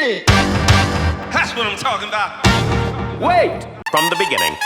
shit. That's what I'm talking about. Wait! From the beginning.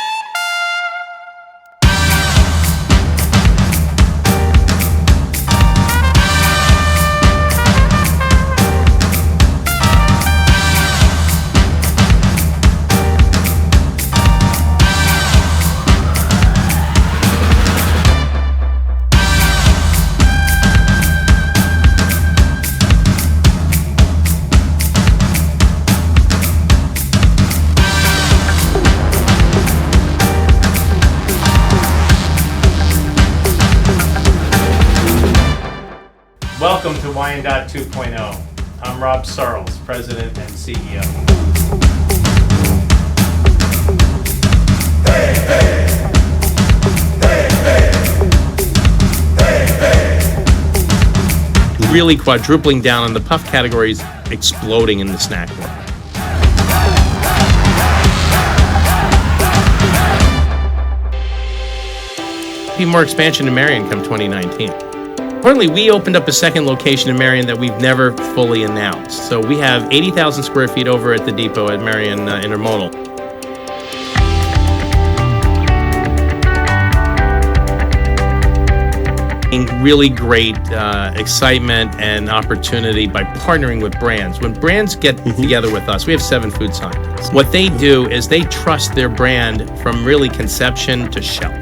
Welcome to Wyandot 2.0. I'm Rob Searles, President and CEO. Really quadrupling down on the puff categories, exploding in the snack world. Be more expansion in Marion come 2019. Importantly, we opened up a second location in Marion that we've never fully announced. So we have 80,000 square feet over at the depot at Marion Intermodal. Really great excitement and opportunity by partnering with brands. When brands get together with us, we have 7 food scientists. What they do is they trust their brand from really conception to shelf.